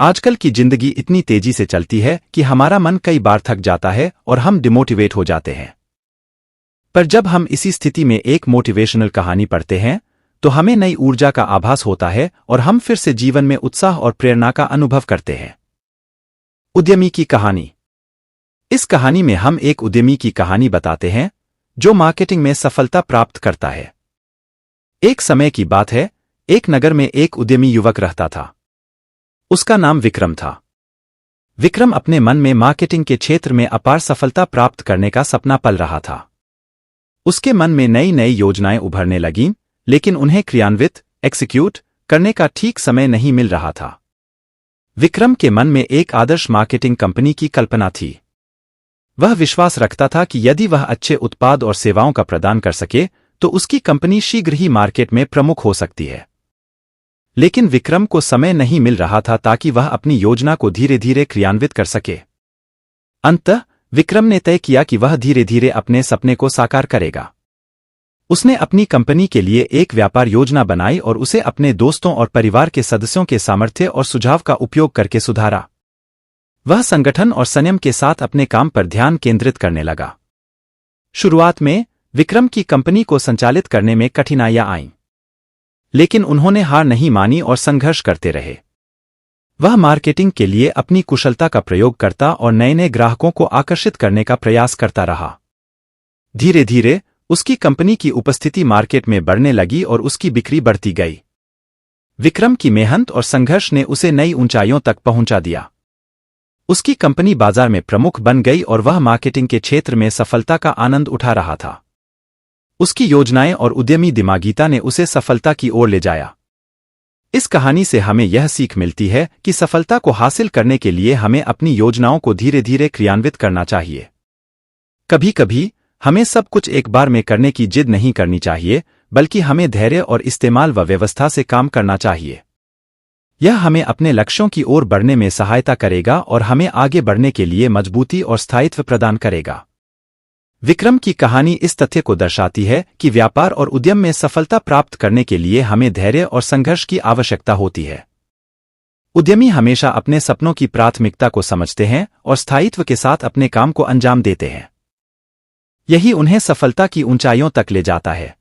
आजकल की जिंदगी इतनी तेजी से चलती है कि हमारा मन कई बार थक जाता है और हम डिमोटिवेट हो जाते हैं। पर जब हम इसी स्थिति में एक मोटिवेशनल कहानी पढ़ते हैं तो हमें नई ऊर्जा का आभास होता है और हम फिर से जीवन में उत्साह और प्रेरणा का अनुभव करते हैं। उद्यमी की कहानी। इस कहानी में हम एक उद्यमी की कहानी बताते हैं जो मार्केटिंग में सफलता प्राप्त करता है। एक समय की बात है, एक नगर में एक उद्यमी युवक रहता था। उसका नाम विक्रम था। विक्रम अपने मन में मार्केटिंग के क्षेत्र में अपार सफलता प्राप्त करने का सपना पल रहा था। उसके मन में नई नई योजनाएं उभरने लगीं, लेकिन उन्हें क्रियान्वित एग्जीक्यूट करने का ठीक समय नहीं मिल रहा था। विक्रम के मन में एक आदर्श मार्केटिंग कंपनी की कल्पना थी। वह विश्वास रखता था कि यदि वह अच्छे उत्पाद और सेवाओं का प्रदान कर सके तो उसकी कंपनी शीघ्र ही मार्केट में प्रमुख हो सकती है। लेकिन विक्रम को समय नहीं मिल रहा था ताकि वह अपनी योजना को धीरे धीरे क्रियान्वित कर सके। अंततः विक्रम ने तय किया कि वह धीरे धीरे अपने सपने को साकार करेगा। उसने अपनी कंपनी के लिए एक व्यापार योजना बनाई और उसे अपने दोस्तों और परिवार के सदस्यों के सामर्थ्य और सुझाव का उपयोग करके सुधारा। वह संगठन और संयम के साथ अपने काम पर ध्यान केंद्रित करने लगा। शुरुआत में विक्रम की कंपनी को संचालित करने में कठिनाइयां आईं, लेकिन उन्होंने हार नहीं मानी और संघर्ष करते रहे। वह मार्केटिंग के लिए अपनी कुशलता का प्रयोग करता और नए नए ग्राहकों को आकर्षित करने का प्रयास करता रहा। धीरे धीरे उसकी कंपनी की उपस्थिति मार्केट में बढ़ने लगी और उसकी बिक्री बढ़ती गई। विक्रम की मेहनत और संघर्ष ने उसे नई ऊंचाइयों तक पहुंचा दिया। उसकी कंपनी बाजार में प्रमुख बन गई और वह मार्केटिंग के क्षेत्र में सफलता का आनंद उठा रहा था। उसकी योजनाएं और उद्यमी दिमागिता ने उसे सफलता की ओर ले जाया। इस कहानी से हमें यह सीख मिलती है कि सफलता को हासिल करने के लिए हमें अपनी योजनाओं को धीरे धीरे क्रियान्वित करना चाहिए। कभी कभी हमें सब कुछ एक बार में करने की जिद नहीं करनी चाहिए, बल्कि हमें धैर्य और इस्तेमाल व व्यवस्था से काम करना चाहिए। यह हमें अपने लक्ष्यों की ओर बढ़ने में सहायता करेगा और हमें आगे बढ़ने के लिए मजबूती और स्थायित्व प्रदान करेगा। विक्रम की कहानी इस तथ्य को दर्शाती है कि व्यापार और उद्यम में सफलता प्राप्त करने के लिए हमें धैर्य और संघर्ष की आवश्यकता होती है। उद्यमी हमेशा अपने सपनों की प्राथमिकता को समझते हैं और स्थायित्व के साथ अपने काम को अंजाम देते हैं। यही उन्हें सफलता की ऊंचाइयों तक ले जाता है।